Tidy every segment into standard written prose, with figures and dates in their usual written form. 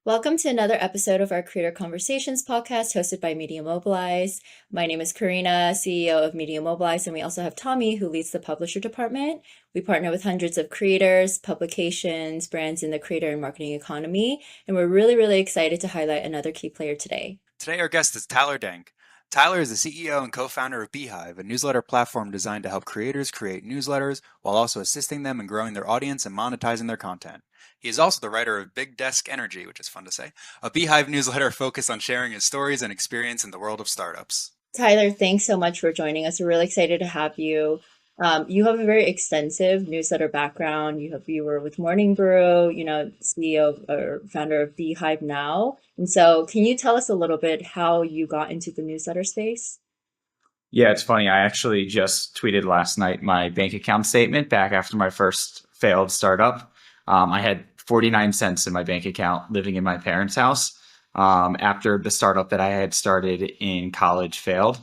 Welcome to another episode of our Creator Conversations podcast hosted by Media Mobilize. My name is Karina, CEO of Media Mobilize, and we also have Tommy, who leads the publisher department. We partner with hundreds of creators, publications, brands in the creator and marketing economy, and we're really excited to highlight another key player today. Today, our guest is Tyler Denk. Tyler is the CEO and co-founder of Beehiiv, a newsletter platform designed to help creators create newsletters while also assisting them in growing their audience and monetizing their content. He is also the writer of Big Desk Energy, which is fun to say, a Beehiiv newsletter focused on sharing his stories and experience in the world of startups. Tyler, thanks so much for joining us. We're really excited to have you. You have a very extensive newsletter background. You were with Morning Brew, CEO or founder of Beehiiv now. And so can you tell us a little bit how you got into the newsletter space? Yeah, it's funny. I actually just tweeted last night my bank account statement back after my first failed startup. I had 49 cents in my bank account living in my parents' house after the startup that I had started in college failed.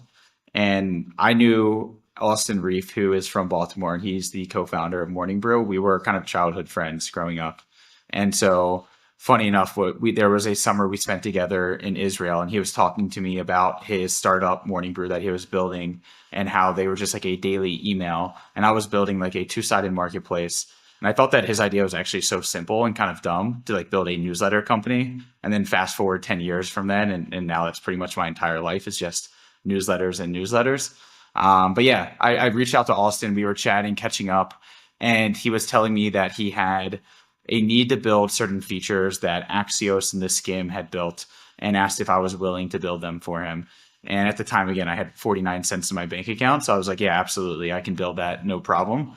And I knew Austin Reef, who is from Baltimore, and he's the co-founder of Morning Brew. We were kind of childhood friends growing up. And so funny enough, there was a summer we spent together in Israel, and he was talking to me about his startup Morning Brew that he was building and how they were just like a daily email. And I was building like a two-sided marketplace. And I thought that his idea was actually so simple and kind of dumb to like build a newsletter company. And then fast forward 10 years from then, and now that's pretty much my entire life is just newsletters and newsletters. But yeah, I reached out to Austin. We were chatting, catching up, and he was telling me that he had a need to build certain features that Axios and the Skim had built and asked if I was willing to build them for him. And at the time, again, I had 49 cents in my bank account. So I was like, yeah, absolutely. I can build that. No problem.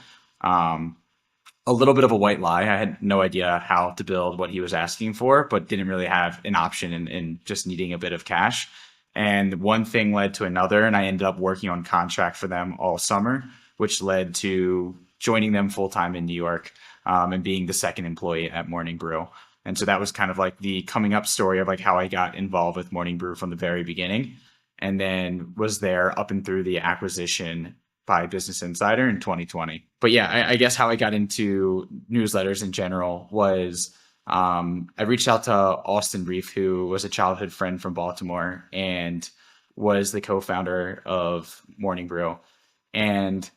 A little bit of a white lie. I had no idea how to build what he was asking for, but didn't really have an option in just needing a bit of cash. And one thing led to another, and I ended up working on contract for them all summer, which led to joining them full time in New York and being the second employee at Morning Brew. And so that was kind of like the coming up story of like how I got involved with Morning Brew from the very beginning, and then was there up and through the acquisition by Business Insider in 2020. But yeah, I guess how I got into newsletters in general was I reached out to Austin Reef, who was a childhood friend from Baltimore and was the co-founder of Morning Brew. And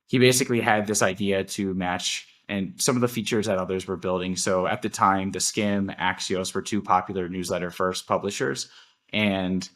he basically had this idea to match and some of the features that others were building. So at the time, the Skim, Axios were two popular newsletter first publishers. And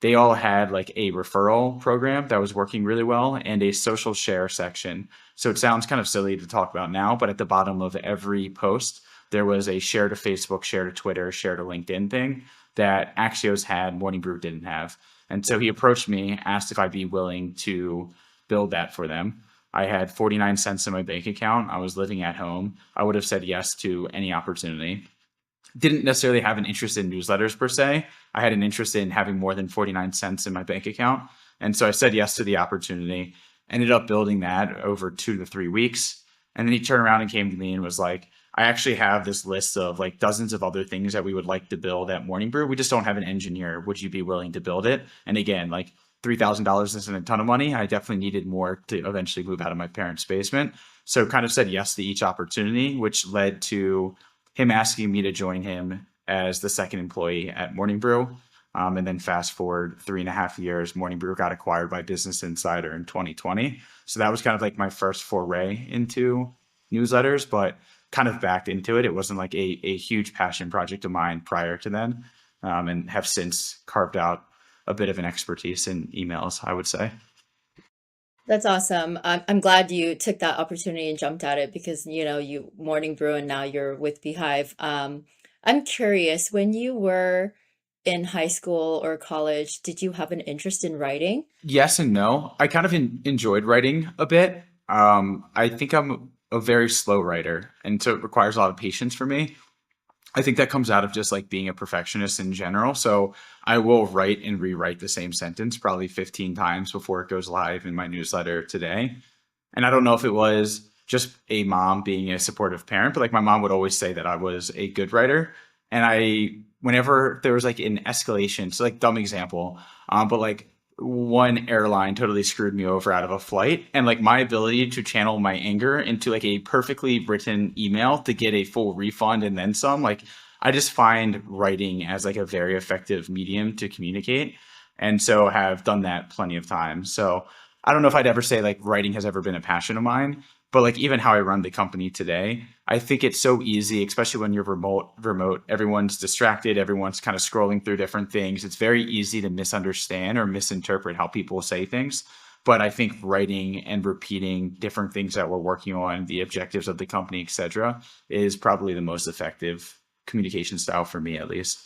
they all had like a referral program that was working really well and a social share section. So it sounds kind of silly to talk about now, but at the bottom of every post, there was a share to Facebook, share to Twitter, share to LinkedIn thing that Axios had, Morning Brew didn't have. And so he approached me, asked if I'd be willing to build that for them. I had 49 cents in my bank account. I was living at home. I would have said yes to any opportunity. Didn't necessarily have an interest in newsletters per se. I had an interest in having more than 49 cents in my bank account. And so I said yes to the opportunity, ended up building that over 2 to 3 weeks. And then he turned around and came to me and was like, I actually have this list of like dozens of other things that we would like to build at Morning Brew. We just don't have an engineer. Would you be willing to build it? And again, like $3,000 isn't a ton of money. I definitely needed more to eventually move out of my parents' basement. So kind of said yes to each opportunity, which led to him asking me to join him as the second employee at Morning Brew. And then fast forward 3.5 years, Morning Brew got acquired by Business Insider in 2020. So that was kind of like my first foray into newsletters, but kind of backed into it. It wasn't like a huge passion project of mine prior to then, and have since carved out a bit of an expertise in emails, I would say. That's awesome. I'm glad you took that opportunity and jumped at it because, you Morning Brew and now you're with Beehiiv. I'm curious, when you were in high school or college, did you have an interest in writing? Yes and no. I kind of enjoyed writing a bit. I think I'm a very slow writer, and so it requires a lot of patience for me. I think that comes out of just like being a perfectionist in general. So I will write and rewrite the same sentence probably 15 times before it goes live in my newsletter today. And I don't know if it was just a mom being a supportive parent, but like my mom would always say that I was a good writer. And whenever there was like an escalation, so like dumb example, but like one airline totally screwed me over out of a flight, and like my ability to channel my anger into like a perfectly written email to get a full refund and then some, like I just find writing as like a very effective medium to communicate, and so have done that plenty of times. So I don't know if I'd ever say like writing has ever been a passion of mine, but like even how I run the company today, I think it's so easy, especially when you're remote, everyone's distracted, everyone's kind of scrolling through different things. It's very easy to misunderstand or misinterpret how people say things. But I think writing and repeating different things that we're working on, the objectives of the company, etc., is probably the most effective communication style for me, at least.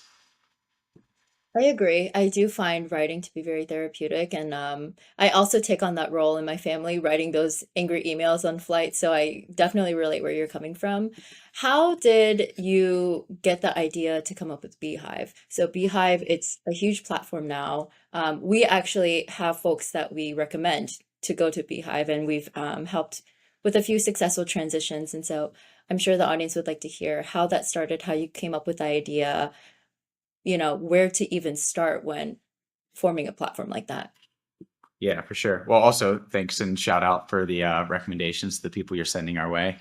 I agree. I do find writing to be very therapeutic, and I also take on that role in my family, writing those angry emails on flight. So I definitely relate where you're coming from. How did you get the idea to come up with Beehiiv? So Beehiiv, it's a huge platform now. We actually have folks that we recommend to go to Beehiiv, and we've helped with a few successful transitions. And so I'm sure the audience would like to hear how that started, how you came up with the idea, where to even start when forming a platform like that. Yeah, for sure. Well, also thanks and shout out for the recommendations to the people you're sending our way.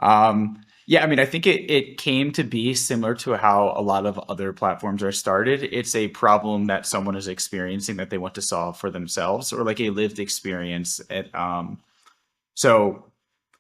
Yeah, I mean, I think it came to be similar to how a lot of other platforms are started. It's a problem that someone is experiencing that they want to solve for themselves, or like a lived experience. So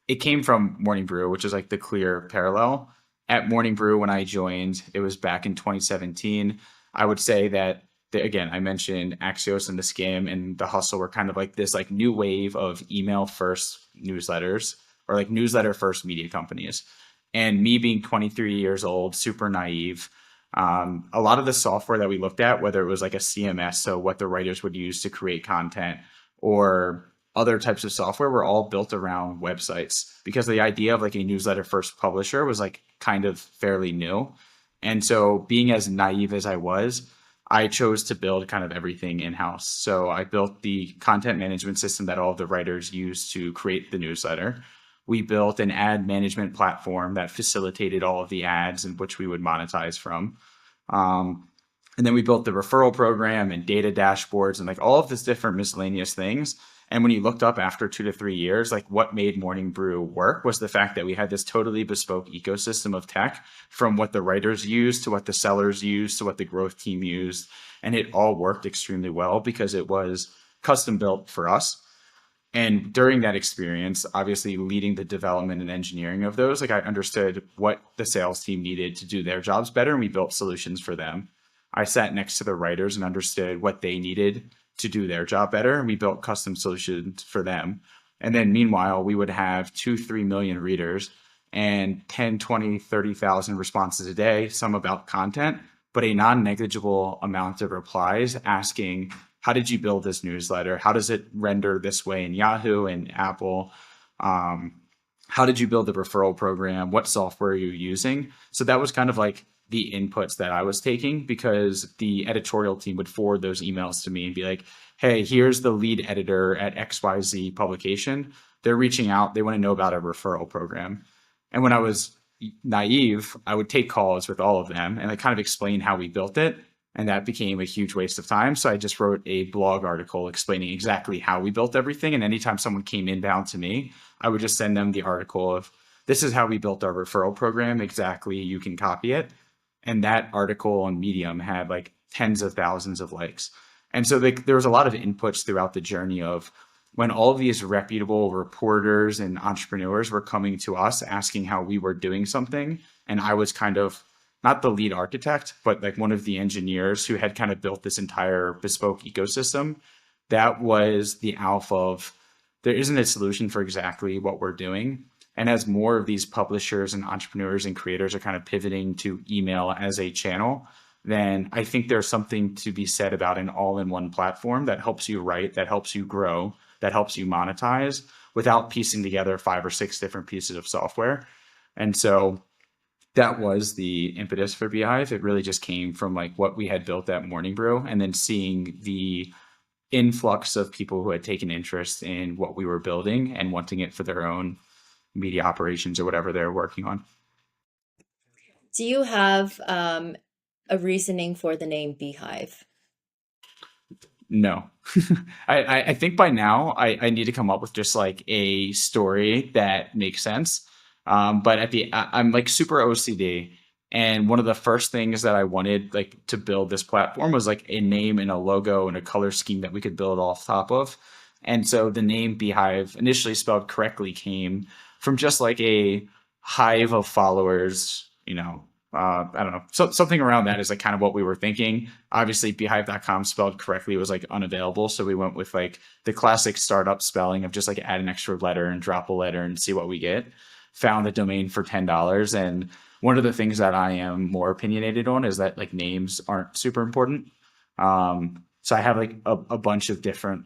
it came from Morning Brew, which is like the clear parallel. At Morning Brew, when I joined, it was back in 2017. I would say that again, I mentioned Axios and the Skim and the Hustle were kind of like this like new wave of email first newsletters or like newsletter first media companies. And me being 23 years old, super naive, a lot of the software that we looked at, whether it was like a CMS, so what the writers would use to create content, or other types of software, were all built around websites because the idea of like a newsletter first publisher was like kind of fairly new. And so being as naive as I was, I chose to build kind of everything in house. So I built the content management system that all of the writers use to create the newsletter. We built an ad management platform that facilitated all of the ads in which we would monetize from. Um, and then we built the referral program and data dashboards and like all of this different miscellaneous things. And when you looked up after 2 to 3 years, like what made Morning Brew work was the fact that we had this totally bespoke ecosystem of tech, from what the writers used to what the sellers used to what the growth team used. And it all worked extremely well because it was custom built for us. And during that experience, obviously leading the development and engineering of those, like I understood what the sales team needed to do their jobs better, and we built solutions for them. I sat next to the writers and understood what they needed to do their job better, and we built custom solutions for them. And then meanwhile, we would have 2, 3 million readers and 10, 20, 30,000 responses a day, some about content, but a non-negligible amount of replies asking, how did you build this newsletter? How does it render this way in Yahoo and Apple? How did you build the referral program? What software are you using? So that was kind of like the inputs that I was taking, because the editorial team would forward those emails to me and be like, hey, here's the lead editor at XYZ publication. They're reaching out. They want to know about a referral program. And when I was naive, I would take calls with all of them and I kind of explain how we built it. And that became a huge waste of time. So I just wrote a blog article explaining exactly how we built everything. And anytime someone came inbound to me, I would just send them the article of, this is how we built our referral program. Exactly. You can copy it. And that article on Medium had like tens of thousands of likes. And so there was a lot of inputs throughout the journey of when all of these reputable reporters and entrepreneurs were coming to us asking how we were doing something. And I was kind of not the lead architect, but like one of the engineers who had kind of built this entire bespoke ecosystem. That was the alpha of, there isn't a solution for exactly what we're doing. And as more of these publishers and entrepreneurs and creators are kind of pivoting to email as a channel, then I think there's something to be said about an all-in-one platform that helps you write, that helps you grow, that helps you monetize without piecing together 5 or 6 different pieces of software. And so that was the impetus for Beehiiv. It really just came from like what we had built at Morning Brew, and then seeing the influx of people who had taken interest in what we were building and wanting it for their own media operations or whatever they're working on. Do you have a reasoning for the name Beehiiv? No. I think by now I need to come up with just like a story that makes sense. But I'm like super OCD. And one of the first things that I wanted like to build this platform was like a name and a logo and a color scheme that we could build off top of. And so the name Beehiiv, initially spelled correctly, came from just like a hive of followers, I don't know. So something around that is like kind of what we were thinking. Obviously, beehiiv.com spelled correctly was like unavailable. So we went with like the classic startup spelling of just like add an extra letter and drop a letter and see what we get. Found the domain for $10. And one of the things that I am more opinionated on is that like names aren't super important. So I have like a bunch of different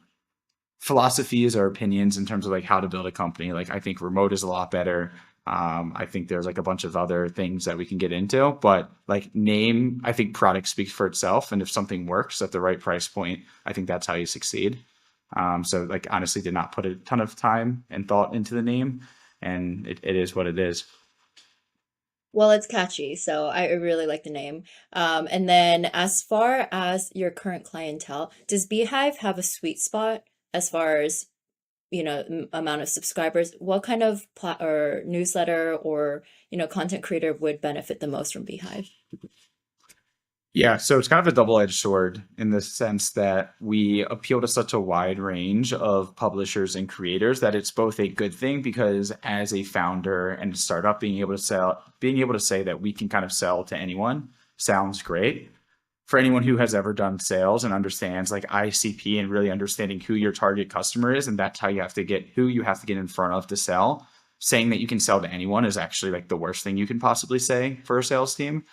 philosophies or opinions in terms of like how to build a company. Like I think remote is a lot better. I think there's like a bunch of other things that we can get into, but like name, I think product speaks for itself. And if something works at the right price point, I think that's how you succeed. So like honestly did not put a ton of time and thought into the name, and it is what it is. Well, it's catchy, so I really like the name. And then as far as your current clientele, does Beehiiv have a sweet spot as far as, amount of subscribers? What kind of or newsletter or, content creator would benefit the most from Beehiiv? Yeah, so it's kind of a double-edged sword in the sense that we appeal to such a wide range of publishers and creators that it's both a good thing because as a founder and a startup, being able to say that we can kind of sell to anyone sounds great. For anyone who has ever done sales and understands like ICP and really understanding who your target customer is, and that's how who you have to get in front of to sell. Saying that you can sell to anyone is actually like the worst thing you can possibly say for a sales team.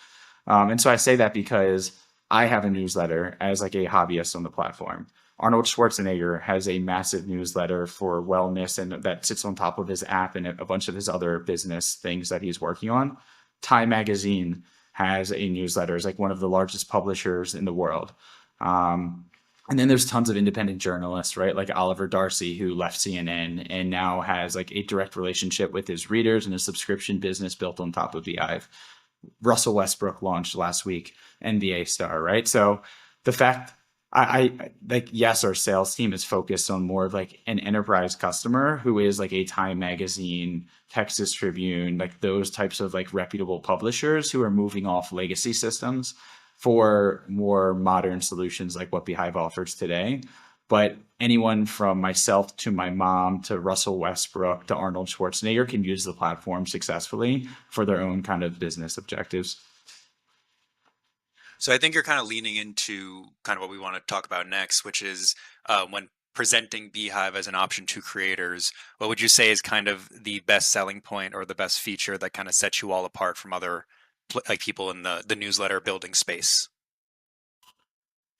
And so I say that because I have a newsletter as like a hobbyist on the platform. Arnold Schwarzenegger has a massive newsletter for wellness and that sits on top of his app and a bunch of his other business things that he's working on. Time Magazine has a newsletter, is like one of the largest publishers in the world. And then there's tons of independent journalists, right? Like Oliver Darcy, who left CNN and now has like a direct relationship with his readers and a subscription business built on top of Beehiiv. Russell Westbrook launched last week, NBA star, right? So the fact I like, yes, our sales team is focused on more of like an enterprise customer who is like a Time Magazine, Texas Tribune, like those types of like reputable publishers who are moving off legacy systems for more modern solutions like what Beehiiv offers today. But anyone from myself to my mom to Russell Westbrook to Arnold Schwarzenegger can use the platform successfully for their own kind of business objectives. So I think you're kind of leaning into kind of what we want to talk about next, which is when presenting Beehiiv as an option to creators, what would you say is kind of the best selling point or the best feature that kind of sets you all apart from other like people in the newsletter building space?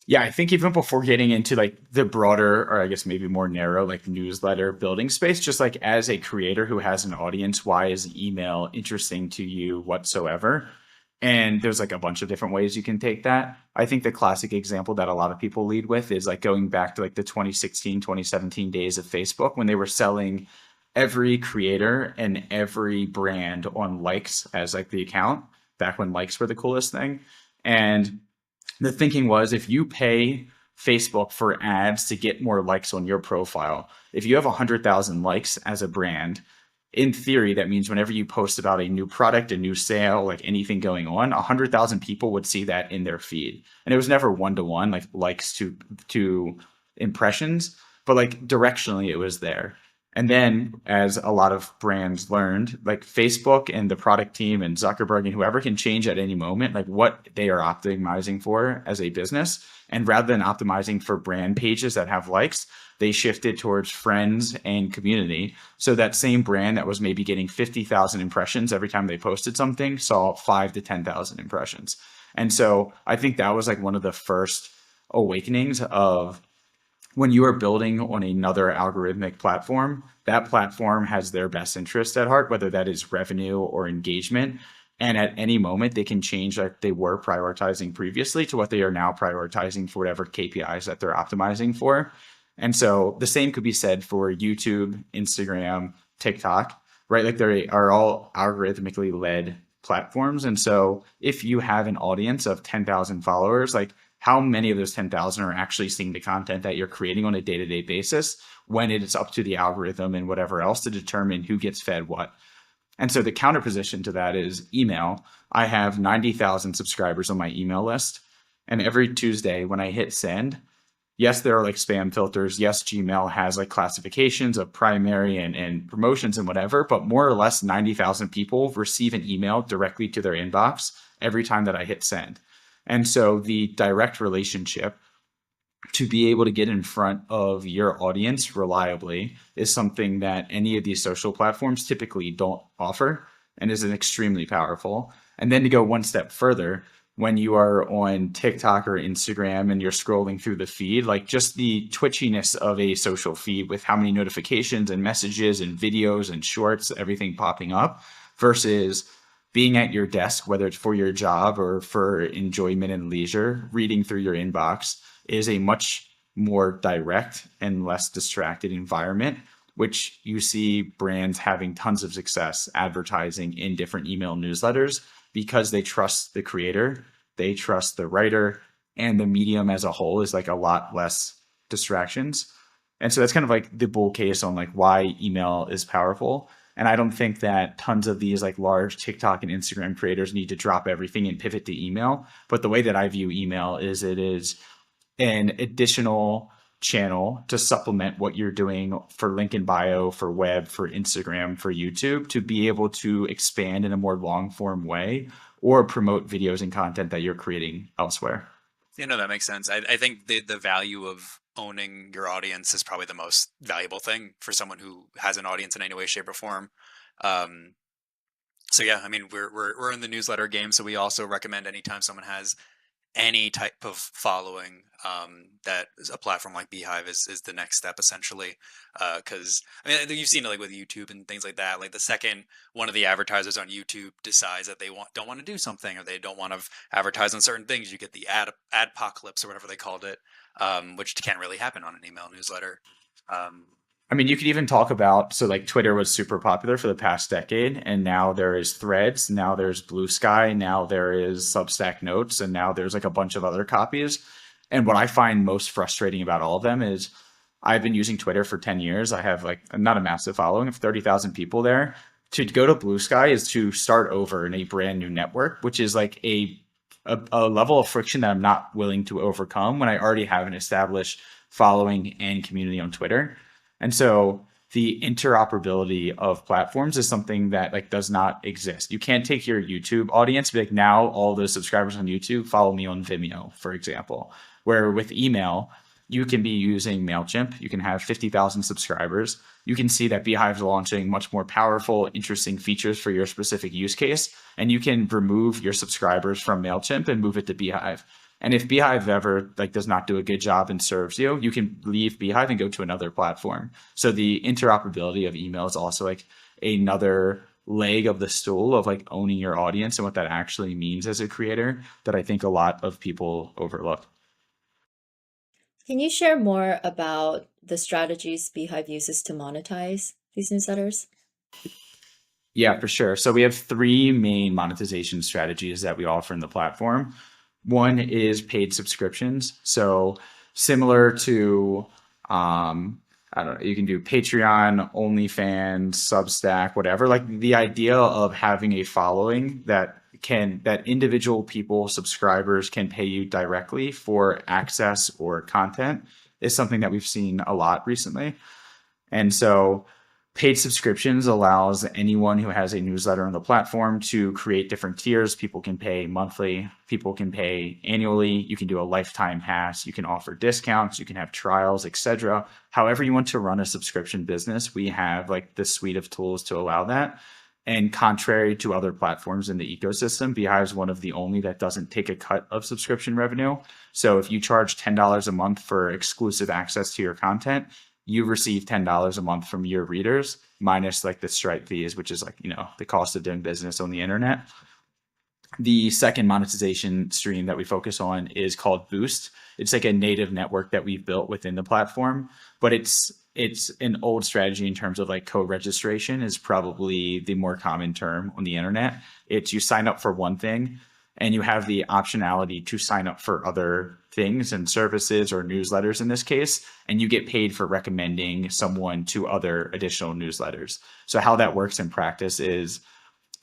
Yeah, I think even before getting into like the broader, or I guess maybe more narrow, like newsletter building space, just like as a creator who has an audience, why is email interesting to you whatsoever? And there's like a bunch of different ways you can take that. I think the classic example that a lot of people lead with is like going back to like the 2016, 2017 days of Facebook when they were selling every creator and every brand on likes as like the account, back when likes were the coolest thing. And the thinking was if you pay Facebook for ads to get more likes on your profile, if you have 100,000 likes as a brand, in theory, that means whenever you post about a new product, a new sale, like anything going on, 100,000 people would see that in their feed. And it was never one to one, like likes to impressions, but like directionally it was there. And then, as a lot of brands learned, like Facebook and the product team and Zuckerberg and whoever can change at any moment, like what they are optimizing for as a business. And rather than optimizing for brand pages that have likes, they shifted towards friends and community. So that same brand that was maybe getting 50,000 impressions every time they posted something saw 5 to 10,000 impressions. And so I think that was like one of the first awakenings of when you are building on another algorithmic platform, that platform has their best interest at heart, whether that is revenue or engagement. And at any moment, they can change like they were prioritizing previously to what they are now prioritizing for whatever KPIs that they're optimizing for. And so the same could be said for YouTube, Instagram, TikTok, right? Like they are all algorithmically led platforms. And so if you have an audience of 10,000 followers, like how many of those 10,000 are actually seeing the content that you're creating on a day-to-day basis, when it is up to the algorithm and whatever else to determine who gets fed what. And so the counterposition to that is email. I have 90,000 subscribers on my email list. And every Tuesday when I hit send, yes, there are like spam filters. Yes, Gmail has like classifications of primary and promotions and whatever, but more or less 90,000 people receive an email directly to their inbox every time that I hit send. And so the direct relationship to be able to get in front of your audience reliably is something that any of these social platforms typically don't offer, and is an extremely powerful. And then to go one step further, when you are on TikTok or Instagram and you're scrolling through the feed, like just the twitchiness of a social feed with how many notifications and messages and videos and shorts, everything popping up, versus being at your desk, whether it's for your job or for enjoyment and leisure, reading through your inbox is a much more direct and less distracted environment, which you see brands having tons of success advertising in different email newsletters because they trust the creator, they trust the writer, and the medium as a whole is like a lot less distractions. And so that's kind of like the bull case on like why email is powerful. And I don't think that tons of these like large TikTok and Instagram creators need to drop everything and pivot to email. But the way that I view email is it is an additional channel to supplement what you're doing for link in bio, for web, for Instagram, for YouTube, to be able to expand in a more long form way or promote videos and content that you're creating elsewhere. You know, that makes sense. I think the value of owning your audience is probably the most valuable thing for someone who has an audience in any way, shape, or form. So yeah, I mean, we're in the newsletter game, so we also recommend anytime someone has any type of following, that a platform like Beehiiv is the next step essentially. Because I mean, you've seen it like with YouTube and things like that. Like the second one of the advertisers on YouTube decides that they don't want to do something, or they don't want to advertise on certain things, you get the adpocalypse or whatever they called it, which can't really happen on an email newsletter. I mean, you could even talk about, so like Twitter was super popular for the past decade, and now there is Threads, now there's Blue Sky, now there is Substack Notes, and now there's like a bunch of other copies. And what I find most frustrating about all of them is I've been using Twitter for 10 years. I have like not a massive following of 30,000 people there. To go to Blue Sky is to start over in a brand new network, which is like a level of friction that I'm not willing to overcome when I already have an established following and community on Twitter. And so the interoperability of platforms is something that like does not exist. You can't take your YouTube audience, be like, now all those subscribers on YouTube follow me on Vimeo, for example. Where with email, you can be using MailChimp. You can have 50,000 subscribers. You can see that Beehiiv is launching much more powerful, interesting features for your specific use case. And you can remove your subscribers from MailChimp and move it to Beehiiv. And if Beehiiv ever like does not do a good job and serves you, you can leave Beehiiv and go to another platform. So the interoperability of email is also like another leg of the stool of like owning your audience and what that actually means as a creator that I think a lot of people overlook. Can you share more about the strategies Beehiiv uses to monetize these newsletters? Yeah, for sure. So we have three main monetization strategies that we offer in the platform. One is paid subscriptions. So similar to, I don't know, you can do Patreon, OnlyFans, Substack, whatever. Like the idea of having a following that individual people, subscribers can pay you directly for access or content is something that we've seen a lot recently. And so paid subscriptions allows anyone who has a newsletter on the platform to create different tiers. People can pay monthly, people can pay annually. You can do a lifetime pass, you can offer discounts, you can have trials, etc. However you want to run a subscription business, we have like the suite of tools to allow that. And contrary to other platforms in the ecosystem, Beehiiv is one of the only that doesn't take a cut of subscription revenue. So if you charge $10 a month for exclusive access to your content, you receive $10 a month from your readers, minus like the Stripe fees, which is like, you know, the cost of doing business on the internet. The second monetization stream that we focus on is called Boost. It's like a native network that we've built within the platform, but it's an old strategy in terms of like co-registration is probably the more common term on the internet. It's you sign up for one thing, and you have the optionality to sign up for other things and services or newsletters in this case, and you get paid for recommending someone to other additional newsletters. So how that works in practice is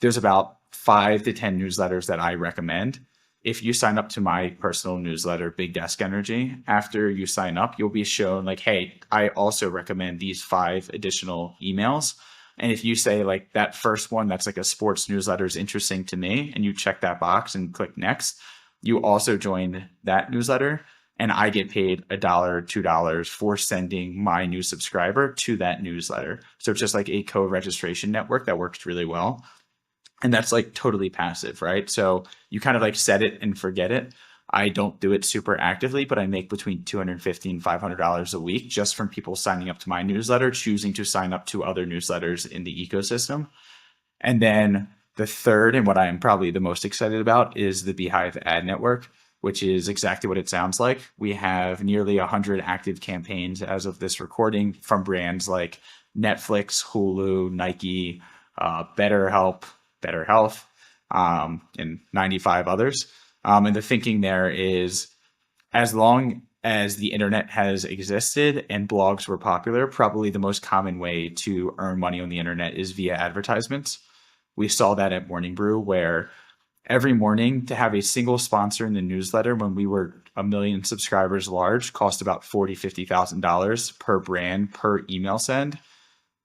there's about 5 to 10 newsletters that I recommend. If you sign up to my personal newsletter, Big Desk Energy, after you sign up, you'll be shown like, hey, I also recommend these 5 additional emails. And if you say like that first one, that's like a sports newsletter is interesting to me, and you check that box and click next, you also join that newsletter. And I get paid $1, $2 for sending my new subscriber to that newsletter. So it's just like a co-registration network that works really well. And that's like totally passive, right? So you kind of like set it and forget it. I don't do it super actively, but I make between $250 and $500 a week just from people signing up to my newsletter, choosing to sign up to other newsletters in the ecosystem. And then the third, and what I am probably the most excited about, is the Beehiiv ad network, which is exactly what it sounds like. We have nearly 100 active campaigns as of this recording from brands like Netflix, Hulu, Nike, BetterHelp, Better Health, and 95 others. And the thinking there is, as long as the internet has existed and blogs were popular, probably the most common way to earn money on the internet is via advertisements. We saw that at Morning Brew, where every morning to have a single sponsor in the newsletter when we were 1 million subscribers large cost about $40,000, $50,000 per brand per email send,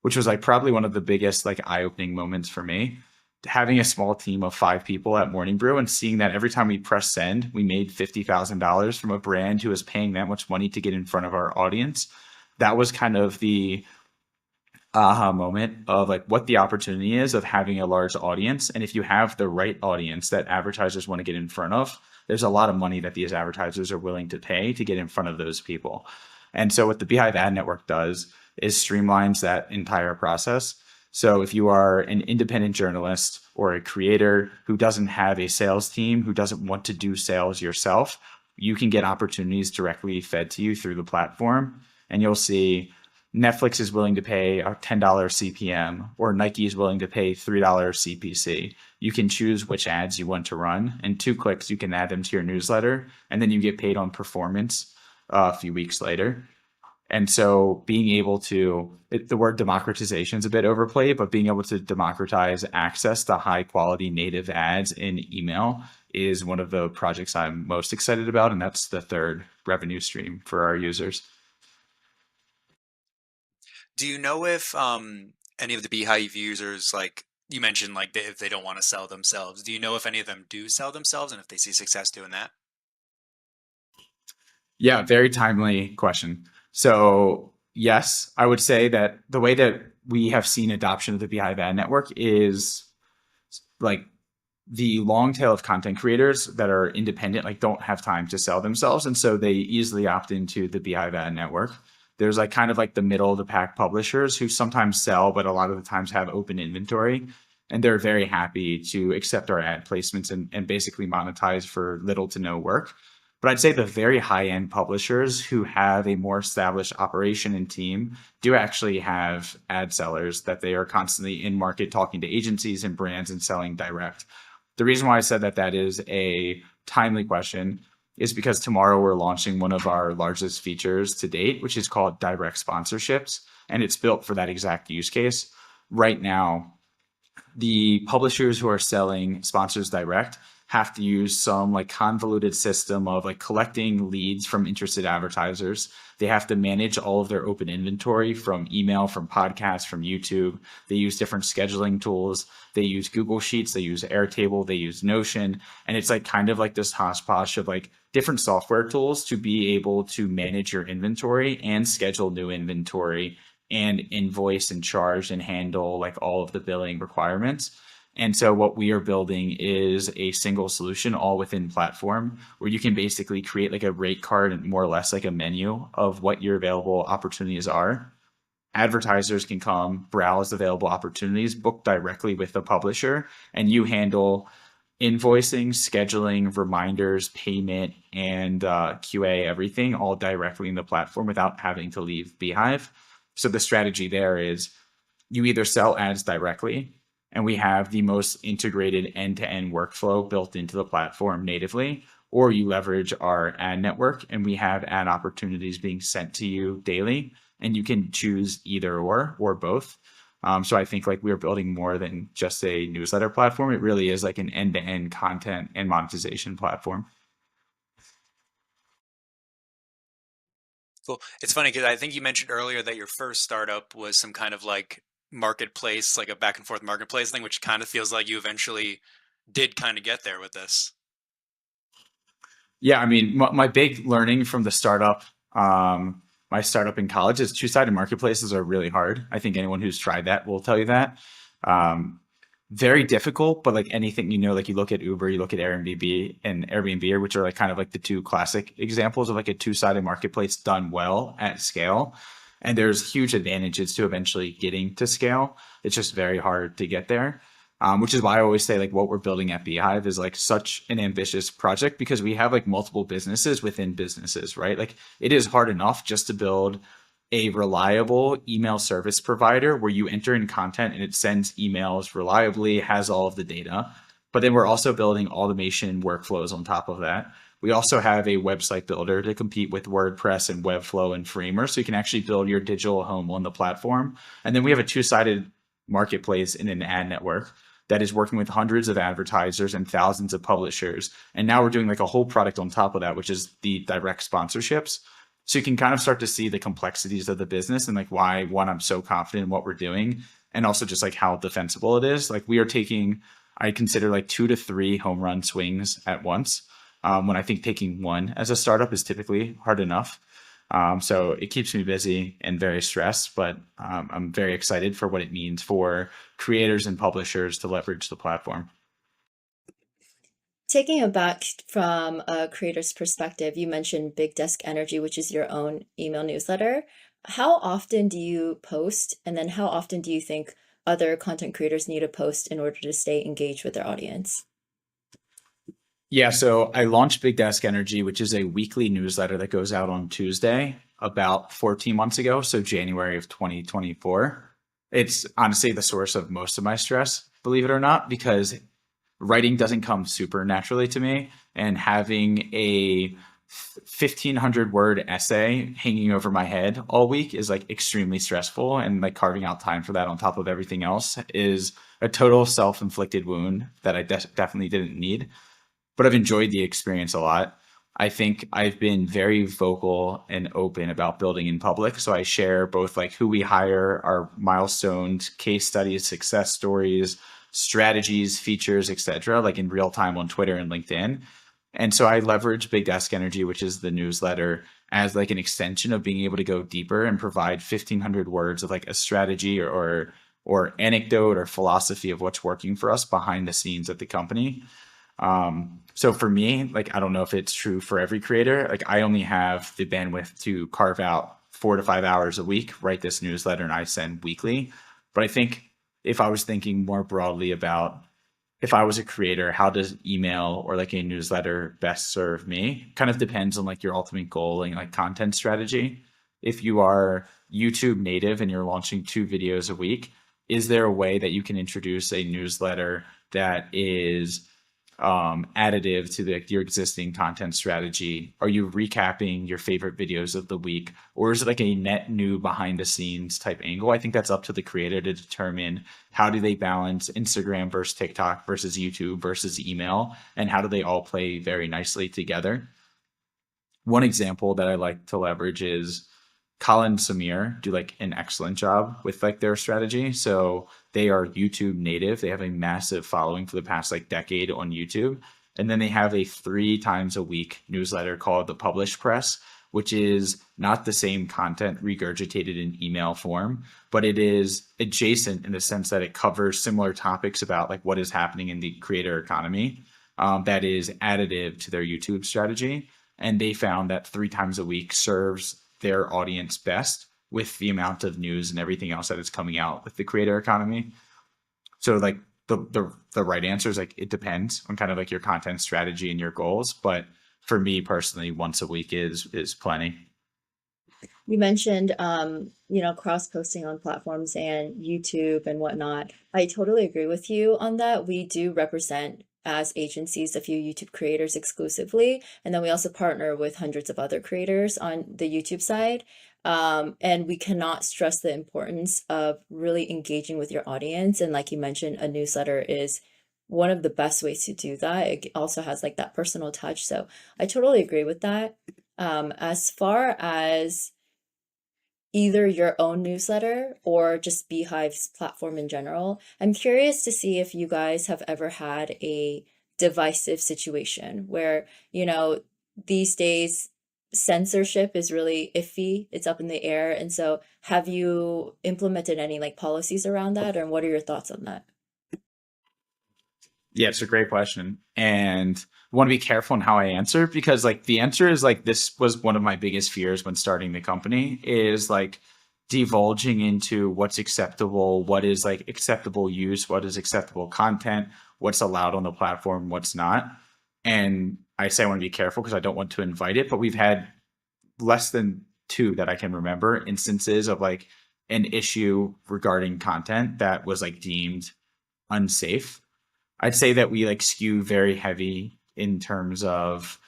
which was like probably one of the biggest like eye-opening moments for me. Having a small team of 5 people at Morning Brew and seeing that every time we press send, we made $50,000 from a brand who was paying that much money to get in front of our audience. That was kind of the aha moment of like what the opportunity is of having a large audience. And if you have the right audience that advertisers want to get in front of, there's a lot of money that these advertisers are willing to pay to get in front of those people. And so what the Beehiiv ad network does is streamlines that entire process. So if you are an independent journalist or a creator who doesn't have a sales team, who doesn't want to do sales yourself, you can get opportunities directly fed to you through the platform. And you'll see Netflix is willing to pay a $10 CPM, or Nike is willing to pay $3 CPC. You can choose which ads you want to run. In 2 clicks, you can add them to your newsletter, and then you get paid on performance a few weeks later. And so being able to, the word democratization is a bit overplayed, but being able to democratize access to high quality native ads in email is one of the projects I'm most excited about. And that's the third revenue stream for our users. Do you know if any of the Beehiiv users, like you mentioned, like if they don't want to sell themselves, do you know if any of them do sell themselves and if they see success doing that? Yeah, very timely question. So yes, I would say that the way that we have seen adoption of the Beehiiv ad network is like the long tail of content creators that are independent, like don't have time to sell themselves. And so they easily opt into the Beehiiv ad network. There's like kind of like the middle of the pack publishers who sometimes sell, but a lot of the times have open inventory. And they're very happy to accept our ad placements and basically monetize for little to no work. But I'd say the very high end publishers who have a more established operation and team do actually have ad sellers that they are constantly in market talking to agencies and brands and selling direct. The reason why I said that that is a timely question is because tomorrow we're launching one of our largest features to date, which is called direct sponsorships. And it's built for that exact use case. Right now, the publishers who are selling sponsors direct have to use some like convoluted system of like collecting leads from interested advertisers. They have to manage all of their open inventory from email, from podcasts, from YouTube. They use different scheduling tools. They use Google Sheets. They use Airtable. They use Notion. And it's like kind of like this hodgepodge of like different software tools to be able to manage your inventory and schedule new inventory and invoice and charge and handle like all of the billing requirements. And so what we are building is a single solution all within platform where you can basically create like a rate card and more or less like a menu of what your available opportunities are. Advertisers can come, browse available opportunities, book directly with the publisher, and you handle invoicing, scheduling, reminders, payment, and QA, everything all directly in the platform without having to leave Beehiiv. So the strategy there is you either sell ads directly and we have the most integrated end-to-end workflow built into the platform natively, or you leverage our ad network and we have ad opportunities being sent to you daily, and you can choose either or both. So I think like we're building more than just a newsletter platform. It really is like an end-to-end content and monetization platform. Cool. It's funny because I think you mentioned earlier that your first startup was some kind of like marketplace, like a back and forth marketplace thing, which kind of feels like you eventually did kind of get there with this. Yeah, I mean, my big learning from the startup, my startup in college is two-sided marketplaces are really hard. I think anyone who's tried that will tell you that. Um, Very difficult, but like anything, like you look at Uber, you look at Airbnb, which are like kind of like the two classic examples of like a two-sided marketplace done well at scale. And there's huge advantages to eventually getting to scale. It's just very hard to get there. Which is why I always say like what we're building at Beehiiv is like such an ambitious project because we have like multiple businesses within businesses, right? Like it is hard enough just to build a reliable email service provider where you enter in content and it sends emails reliably, has all of the data. But then we're also building automation workflows on top of that. We also have a website builder to compete with WordPress and Webflow and Framer. So you can actually build your digital home on the platform. And then we have a two-sided marketplace in an ad network that is working with hundreds of advertisers and thousands of publishers. And now we're doing like a whole product on top of that, which is the direct sponsorships. So you can kind of start to see the complexities of the business and like why, one, I'm so confident in what we're doing, and also just like how defensible it is. Like we are taking, I consider like 2 to 3 home run swings at once. When I think taking one as a startup is typically hard enough. So it keeps me busy and very stressed, but I'm very excited for what it means for creators and publishers to leverage the platform. Taking it back from a creator's perspective, you mentioned Big Desk Energy, which is your own email newsletter. How often do you post? And then how often do you think other content creators need to post in order to stay engaged with their audience? Yeah, so I launched Big Desk Energy, which is a weekly newsletter that goes out on Tuesday about 14 months ago, so January of 2024. It's honestly the source of most of my stress, believe it or not, because writing doesn't come super naturally to me. And having a 1,500 word essay hanging over my head all week is like extremely stressful. And like carving out time for that on top of everything else is a total self inflicted wound that I definitely didn't need, but I've enjoyed the experience a lot. I think I've been very vocal and open about building in public. So I share both like who we hire, our milestones, case studies, success stories, strategies, features, etc., like in real time on Twitter and LinkedIn. And so I leverage Big Desk Energy, which is the newsletter, as like an extension of being able to go deeper and provide 1,500 words of like a strategy or anecdote or philosophy of what's working for us behind the scenes at the company. So for me, like, I don't know if it's true for every creator. Like I only have the bandwidth to carve out 4 to 5 hours a week, write this newsletter, and I send weekly. But I think if I was thinking more broadly about if I was a creator, how does email or like a newsletter best serve me? Kind of depends on like your ultimate goal and like content strategy. If you are YouTube native and you're launching 2 videos a week, is there a way that you can introduce a newsletter that is additive to your existing content strategy? Are you recapping your favorite videos of the week, or is it like a net new behind the scenes type angle? I think that's up to the creator to determine how do they balance Instagram versus TikTok versus YouTube versus email, and how do they all play very nicely together. One example that I like to leverage is Colin Samir do like an excellent job with like their strategy. So they are YouTube native. They have a massive following for the past like decade on YouTube. And then they have a 3 times a week newsletter called the Publish Press, which is not the same content regurgitated in email form, but it is adjacent in the sense that it covers similar topics about like what is happening in the creator economy, that is additive to their YouTube strategy. And they found that 3 times a week serves their audience best with the amount of news and everything else that is coming out with the creator economy. So like the right answer is like it depends on kind of like your content strategy and your goals. But for me personally, once a week is plenty. You mentioned, cross-posting on platforms and YouTube and whatnot. I totally agree with you on that. We do represent as agencies a few YouTube creators exclusively, and then we also partner with hundreds of other creators on the YouTube side. And we cannot stress the importance of really engaging with your audience. And like you mentioned, a newsletter is one of the best ways to do that. It also has like that personal touch. So I totally agree with that. As far as either your own newsletter or just Beehiiv's platform in general, I'm curious to see if you guys have ever had a divisive situation where, these days censorship is really iffy, it's up in the air. And so have you implemented any like policies around that, or what are your thoughts on that? Yeah, it's a great question. And I want to be careful in how I answer because like the answer is like this was one of my biggest fears when starting the company is like divulging into what's acceptable, what is like acceptable use, what is acceptable content, what's allowed on the platform, what's not. And I say I want to be careful because I don't want to invite it, but we've had less than two that I can remember instances of like an issue regarding content that was like deemed unsafe. I'd say that we like skew very heavy in terms of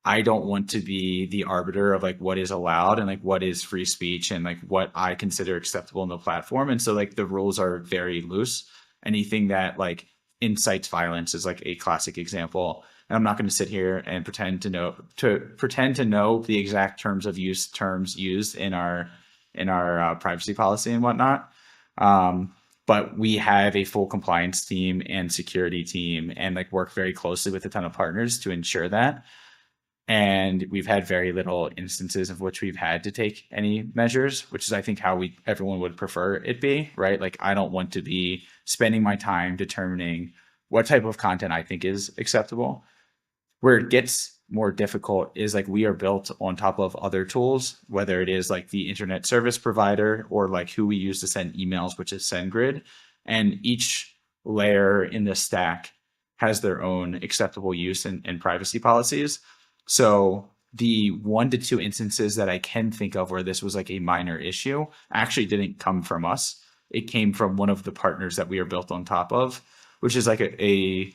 I don't want to be the arbiter of like what is allowed and like what is free speech and like what I consider acceptable in the platform. And so like the rules are very loose. Anything that like incites violence is like a classic example. And I'm not going to sit here and pretend to know the exact terms used in our privacy policy and whatnot. But we have a full compliance team and security team and like work very closely with a ton of partners to ensure that. And we've had very little instances of which we've had to take any measures, which is I think how everyone would prefer it be, right? Like I don't want to be spending my time determining what type of content I think is acceptable. Where it gets more difficult is like we are built on top of other tools, whether it is like the internet service provider or like who we use to send emails, which is SendGrid. And each layer in the stack has their own acceptable use and privacy policies. So the 1 to 2 instances that I can think of where this was like a minor issue actually didn't come from us. It came from one of the partners that we are built on top of, which is like a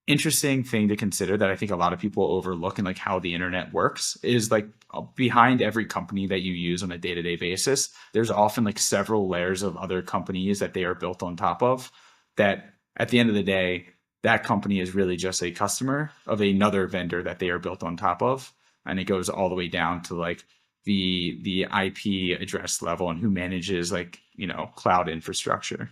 interesting thing to consider that I think a lot of people overlook in like how the internet works is like behind every company that you use on a day-to-day basis, there's often like several layers of other companies that they are built on top of that at the end of the day, that company is really just a customer of another vendor that they are built on top of. And it goes all the way down to like the IP address level and who manages like, cloud infrastructure.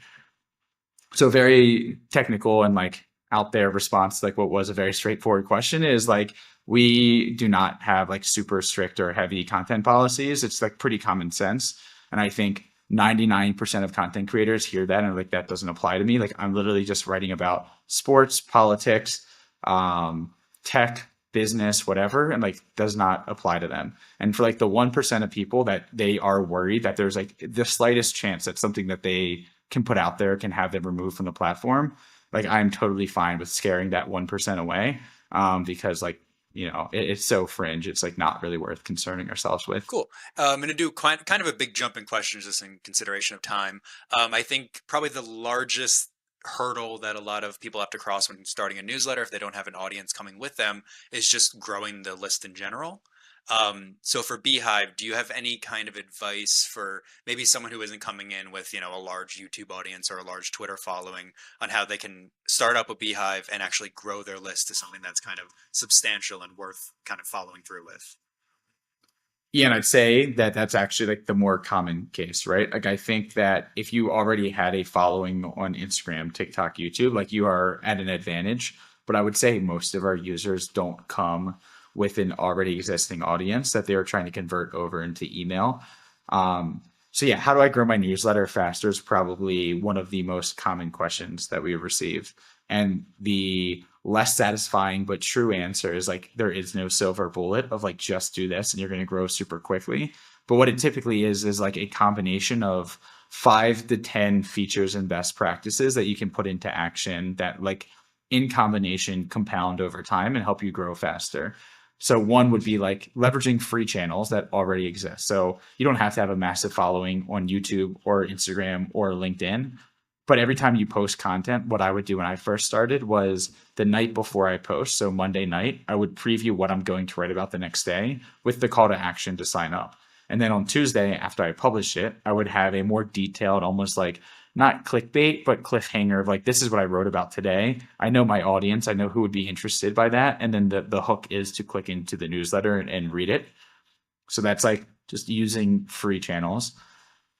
So very technical and like out there response, like what was a very straightforward question is like, we do not have like super strict or heavy content policies. It's like pretty common sense. And I think 99% of content creators hear that and like, that doesn't apply to me. Like I'm literally just writing about sports, politics, tech, business, whatever, and like does not apply to them. And for like the 1% of people that they are worried that there's like the slightest chance that something that they can put out there can have them removed from the platform, like I'm totally fine with scaring that 1% away, because like, it's so fringe. It's like not really worth concerning ourselves with. Cool. I'm going to do kind of a big jump in questions just in consideration of time. I think probably the largest hurdle that a lot of people have to cross when starting a newsletter, if they don't have an audience coming with them, is just growing the list in general. So for Beehiiv, do you have any kind of advice for maybe someone who isn't coming in with, a large YouTube audience or a large Twitter following on how they can start up a Beehiiv and actually grow their list to something that's kind of substantial and worth kind of following through with? Yeah, and I'd say that that's actually like the more common case, right? Like I think that if you already had a following on Instagram, TikTok, YouTube, like you are at an advantage. But I would say most of our users don't come with an already existing audience that they are trying to convert over into email. So yeah, how do I grow my newsletter faster is probably one of the most common questions that we receive. And the less satisfying but true answer is like there is no silver bullet of like just do this and you're going to grow super quickly. But what it typically is like a combination of 5 to 10 features and best practices that you can put into action that like in combination compound over time and help you grow faster. So one would be like leveraging free channels that already exist. So you don't have to have a massive following on YouTube or Instagram or LinkedIn. But every time you post content, what I would do when I first started was the night before I post, so Monday night, I would preview what I'm going to write about the next day with the call to action to sign up. And then on Tuesday, after I published it, I would have a more detailed, almost like not clickbait, but cliffhanger of like, this is what I wrote about today. I know my audience. I know who would be interested by that. And then the hook is to click into the newsletter and read it. So that's like just using free channels.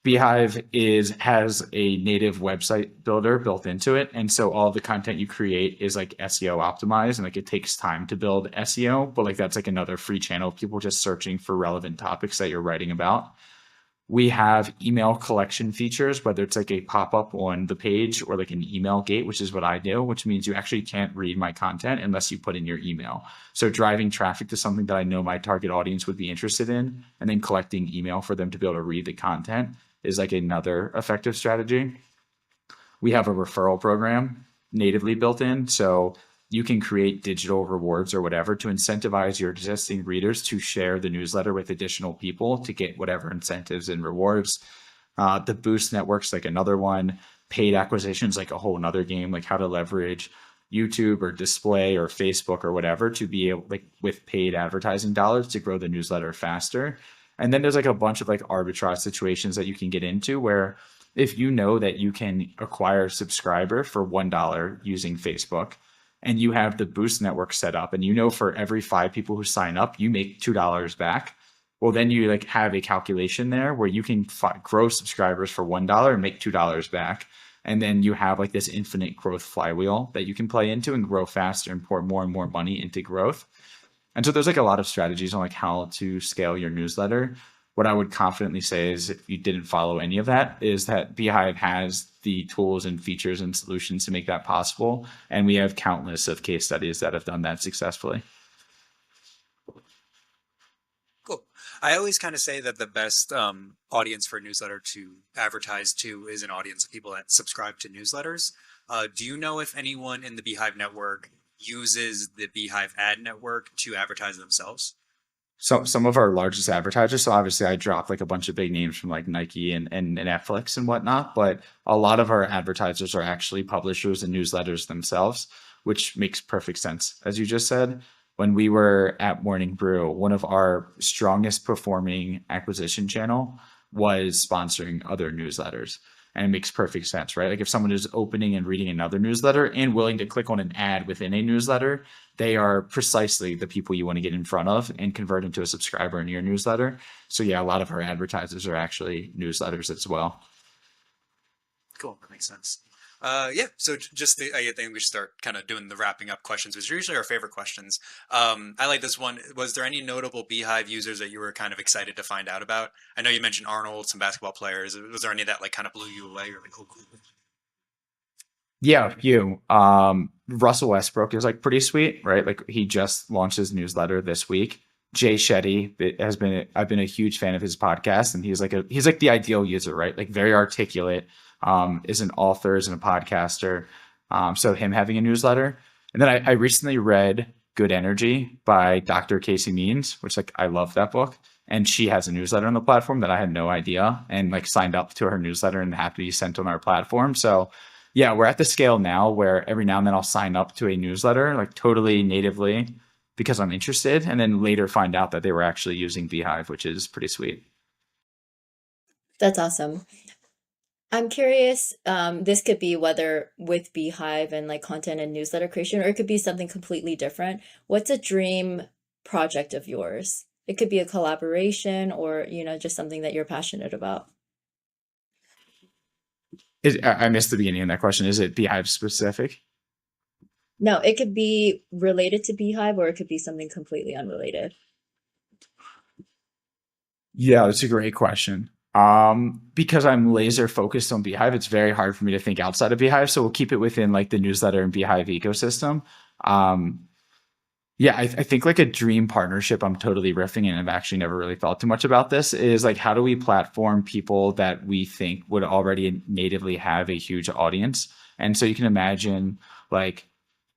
Beehiiv has a native website builder built into it. And so all the content you create is like SEO optimized, and like it takes time to build SEO, but like that's like another free channel of people just searching for relevant topics that you're writing about. We have email collection features, whether it's like a pop-up on the page or like an email gate, which is what I do, which means you actually can't read my content unless you put in your email. So driving traffic to something that I know my target audience would be interested in, and then collecting email for them to be able to read the content is like another effective strategy. We have a referral program natively built in. So you can create digital rewards or whatever to incentivize your existing readers to share the newsletter with additional people to get whatever incentives and rewards. The boost network's like another one. Paid acquisitions, like a whole nother game, like how to leverage YouTube or display or Facebook or whatever to be able, like with paid advertising dollars, to grow the newsletter faster. And then there's like a bunch of like arbitrage situations that you can get into where if you know that you can acquire a subscriber for $1 using Facebook, and you have the boost network set up, and you know for every 5 people who sign up, you make $2 back. Well, then you like have a calculation there where you can grow subscribers for $1 and make $2 back. And then you have like this infinite growth flywheel that you can play into and grow faster and pour more and more money into growth. And so there's like a lot of strategies on like how to scale your newsletter. What I would confidently say is, if you didn't follow any of that, is that Beehiiv has the tools and features and solutions to make that possible. And we have countless of case studies that have done that successfully. Cool. I always kind of say that the best audience for a newsletter to advertise to is an audience of people that subscribe to newsletters. Do you know if anyone in the Beehiiv network uses the Beehiiv ad network to advertise themselves? So some of our largest advertisers, so obviously I dropped like a bunch of big names from like Nike and Netflix and whatnot, but a lot of our advertisers are actually publishers and newsletters themselves, which makes perfect sense. As you just said, when we were at Morning Brew, one of our strongest performing acquisition channel was sponsoring other newsletters. And it makes perfect sense, right? Like if someone is opening and reading another newsletter and willing to click on an ad within a newsletter, they are precisely the people you want to get in front of and convert into a subscriber in your newsletter. So yeah, a lot of our advertisers are actually newsletters as well. Cool, that makes sense. Yeah, so just I think we should start kind of doing the wrapping up questions, which are usually our favorite questions. I like this one. Was there any notable Beehiiv users that you were kind of excited to find out about? I know you mentioned Arnold, some basketball players. Was there any that like kind of blew you away? Or like, oh, cool. Yeah, Russell Westbrook is like pretty sweet, right? Like he just launched his newsletter this week. Jay Shetty I've been a huge fan of his podcast, and he's like the ideal user, right? Like very articulate, is an author, is a podcaster. So him having a newsletter. And then I recently read Good Energy by Dr. Casey Means, which like I love that book. And she has a newsletter on the platform that I had no idea, and like signed up to her newsletter and had to be sent on our platform. So yeah, we're at the scale now where every now and then I'll sign up to a newsletter like totally natively because I'm interested, and then later find out that they were actually using Beehiiv, which is pretty sweet. That's awesome. I'm curious, this could be whether with Beehiiv and like content and newsletter creation, or it could be something completely different. What's a dream project of yours? It could be a collaboration or, just something that you're passionate about. I missed the beginning of that question. Is it Beehiiv specific? No, it could be related to Beehiiv or it could be something completely unrelated. Yeah, that's a great question. Because I'm laser focused on Beehiiv, it's very hard for me to think outside of Beehiiv. So we'll keep it within like the newsletter and Beehiiv ecosystem. Yeah, I think like a dream partnership, I'm totally riffing, and I've actually never really thought too much about this, is like, how do we platform people that we think would already natively have a huge audience? And so you can imagine like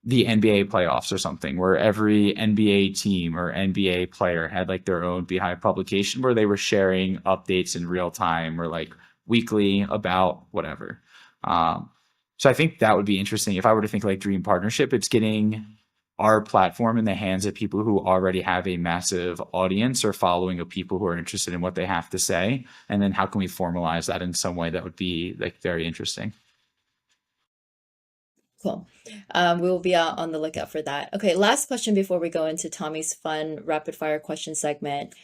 the NBA playoffs or something, where every NBA team or NBA player had like their own Beehiiv publication where they were sharing updates in real time or like weekly about whatever. So I think that would be interesting. If I were to think like dream partnership, it's getting our platform in the hands of people who already have a massive audience or following of people who are interested in what they have to say. And then how can we formalize that in some way that would be like very interesting? Cool. We will be out on the lookout for that. Okay, last question before we go into Tommy's fun rapid fire question segment.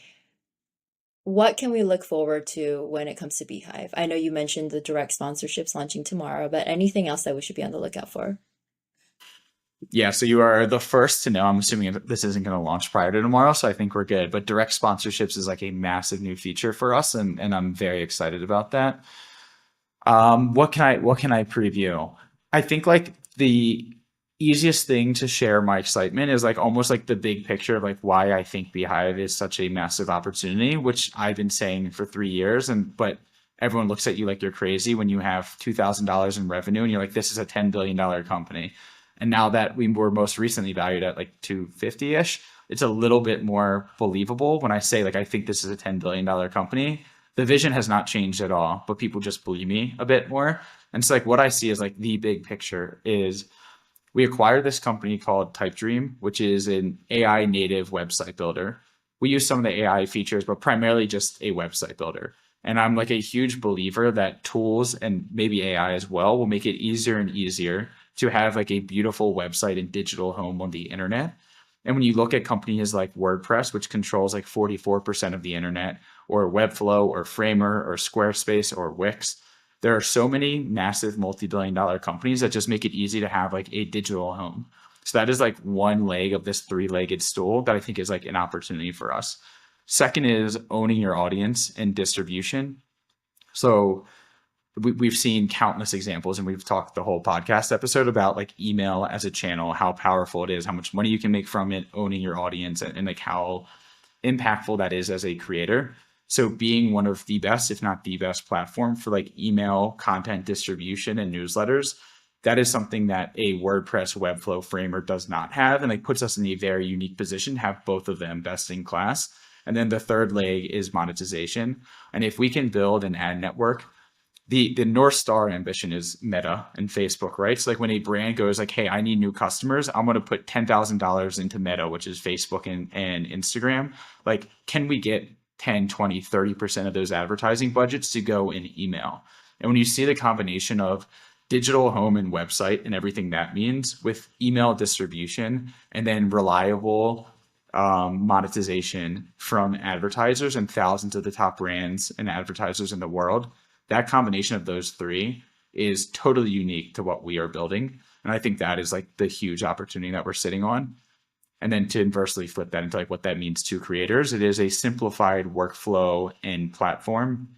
What can we look forward to when it comes to Beehiiv? I know you mentioned the direct sponsorships launching tomorrow, but anything else that we should be on the lookout for? Yeah, so you are the first to know. I'm assuming this isn't going to launch prior to tomorrow, so I think we're good. But direct sponsorships is like a massive new feature for us, and I'm very excited about that. What can I preview? I think like the easiest thing to share my excitement is like almost like the big picture of like why I think Beehiiv is such a massive opportunity, which I've been saying for 3 years, and but everyone looks at you like you're crazy when you have $2,000 in revenue and you're like, this is a $10 billion company. And now that we were most recently valued at like 250-ish, it's a little bit more believable when I say like I think this is a $10 billion company. The vision has not changed at all, but people just believe me a bit more. And so like what I see is like the big picture is we acquired this company called TypeDream, which is an AI native website builder. We use some of the AI features, but primarily just a website builder. And I'm like a huge believer that tools and maybe AI as well will make it easier and easier to have like a beautiful website and digital home on the internet. And when you look at companies like WordPress, which controls like 44% of the internet, or Webflow, or Framer, or Squarespace, or Wix, there are so many massive multi-billion-dollar companies that just make it easy to have like a digital home. So that is like one leg of this three-legged stool that I think is like an opportunity for us. Second is owning your audience and distribution. So we've seen countless examples, and we've talked the whole podcast episode about like email as a channel, how powerful it is, how much money you can make from it, owning your audience, and like how impactful that is as a creator. So being one of the best, if not the best platform for like email content distribution and newsletters, that is something that a WordPress Webflow framer does not have, and like puts us in a very unique position to have both of them best in class. And then the third leg is monetization. And if we can build an ad network, the North Star ambition is Meta and Facebook, right? So like when a brand goes like, hey, I need new customers, I'm going to put $10,000 into Meta, which is Facebook and Instagram. Like, can we get 10, 20, 30% of those advertising budgets to go in email? And when you see the combination of digital home and website and everything that means with email distribution and then reliable monetization from advertisers and thousands of the top brands and advertisers in the world, that combination of those three is totally unique to what we are building. And I think that is like the huge opportunity that we're sitting on. And then to inversely flip that into like what that means to creators, it is a simplified workflow and platform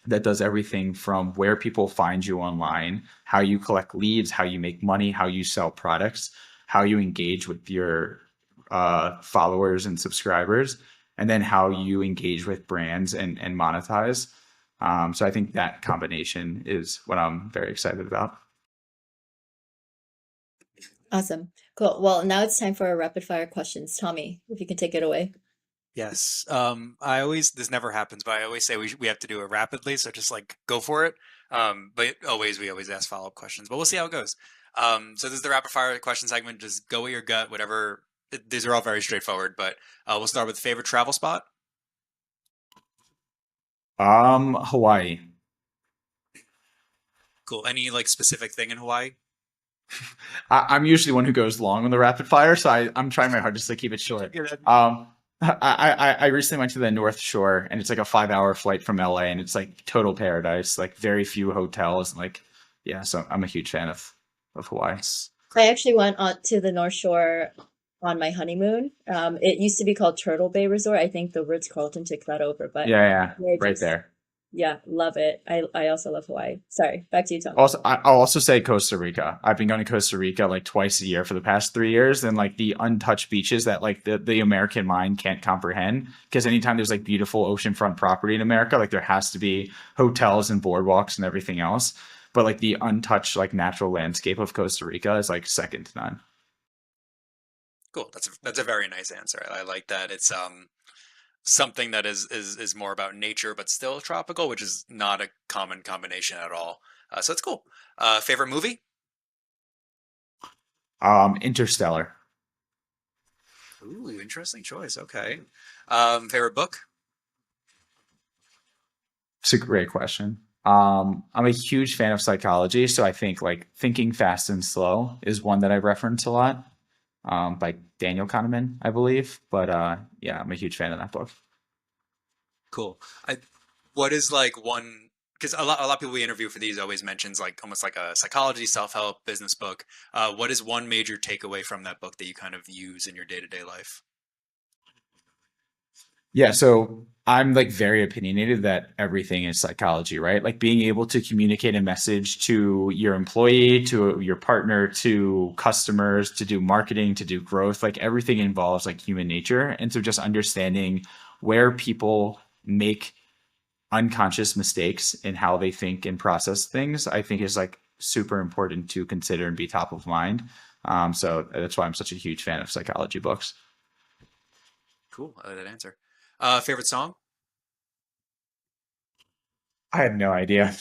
that does everything from where people find you online, how you collect leads, how you make money, how you sell products, how you engage with your followers and subscribers, and then how you engage with brands and monetize. So I think that combination is what I'm very excited about. Awesome. Cool. Well, now it's time for our rapid fire questions. Tommy, if you can take it away. Yes. This never happens, but I always say we have to do it rapidly. So just like go for it. But we always ask follow-up questions, but we'll see how it goes. So this is the rapid fire question segment. Just go with your gut, whatever. These are all very straightforward, but we'll start with favorite travel spot. Hawaii. Cool. Any like specific thing in Hawaii? I'm usually one who goes long on the rapid fire, so I'm trying my hardest to keep it short. I recently went to the North Shore, and it's like a 5-hour flight from LA, and it's like total paradise, like very few hotels, and like yeah. So I'm a huge fan of Hawaii. I actually went on to the North Shore on my honeymoon. It used to be called Turtle Bay Resort. I think the Ritz-Carlton took that over, but Yeah, right gorgeous. there. Yeah, love it. I also love Hawaii. Sorry, back to you, Tom. Also, I'll also say Costa Rica. I've been going to Costa Rica like twice a year for the past 3 years, and like the untouched beaches that like the American mind can't comprehend. Because anytime there's like beautiful oceanfront property in America, like there has to be hotels and boardwalks and everything else. But like the untouched like natural landscape of Costa Rica is like second to none. Cool. That's a very nice answer. I like that. It's something that is more about nature, but still tropical, which is not a common combination at all. So it's cool. Favorite movie? Interstellar. Ooh, interesting choice. Okay. Favorite book? It's a great question. I'm a huge fan of psychology, so I think like Thinking Fast and Slow is one that I reference a lot, by Daniel Kahneman, I believe. But yeah, I'm a huge fan of that book. Cool. I, what is like one? Because a lot of people we interview for these always mentions like almost like a psychology, self-help, business book. What is one major takeaway from that book that you kind of use in your day-to-day life? Yeah, so I'm like very opinionated that everything is psychology, right? Like being able to communicate a message to your employee, to your partner, to customers, to do marketing, to do growth, like everything involves like human nature. And so just understanding where people make unconscious mistakes in how they think and process things, I think is like super important to consider and be top of mind. So that's why I'm such a huge fan of psychology books. Cool. I like that answer. Favorite song? I have no idea.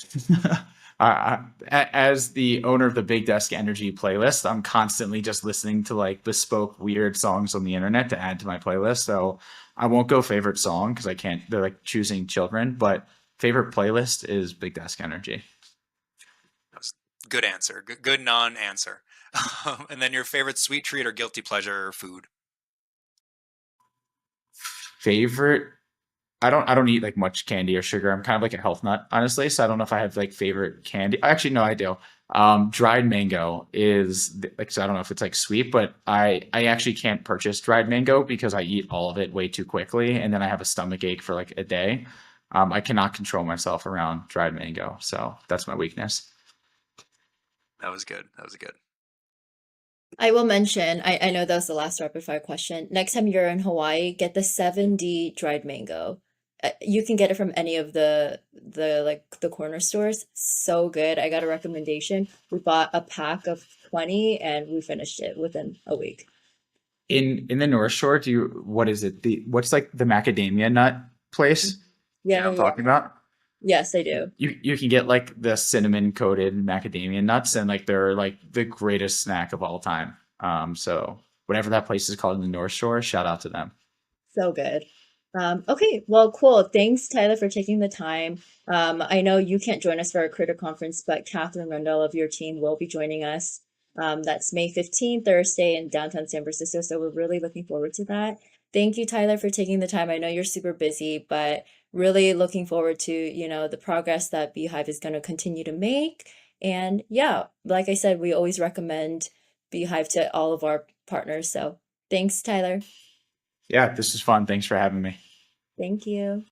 As the owner of the Big Desk Energy playlist, I'm constantly just listening to like bespoke weird songs on the internet to add to my playlist. So I won't go favorite song because I can't. They're like choosing children, but favorite playlist is Big Desk Energy. That was good answer. Good non-answer. And then your favorite sweet treat or guilty pleasure food? Favorite, I don't eat like much candy or sugar. I'm kind of like a health nut, honestly. So I don't know if I have like favorite candy. Actually, no, I do. Dried mango is like, so I don't know if it's like sweet, but I actually can't purchase dried mango because I eat all of it way too quickly, and then I have a stomach ache for like a day. I cannot control myself around dried mango, so that's my weakness. That was good. That was good. I will mention, I know that was the last rapid fire question. Next time you're in Hawaii, get the 7D dried mango. You can get it from any of the like the corner stores. So good. I got a recommendation. We bought a pack of 20 and we finished it within a week. In the North Shore, do you what is it? The what's like the macadamia nut place? Mhm. Do you know Yeah, what I'm yeah. talking about? Yes, I do. You can get like the cinnamon coated macadamia nuts, and like they're like the greatest snack of all time. So whatever that place is called in the North Shore, shout out to them. So good. Okay, well, cool. Thanks, Tyler, for taking the time. I know you can't join us for our Critter Conference, but Catherine Rendell of your team will be joining us. That's May 15th, Thursday in downtown San Francisco. So we're really looking forward to that. Thank you, Tyler, for taking the time. I know you're super busy, but really looking forward to, the progress that Beehiiv is going to continue to make. And yeah, like I said, we always recommend Beehiiv to all of our partners. So thanks, Tyler. Yeah, this is fun. Thanks for having me. Thank you.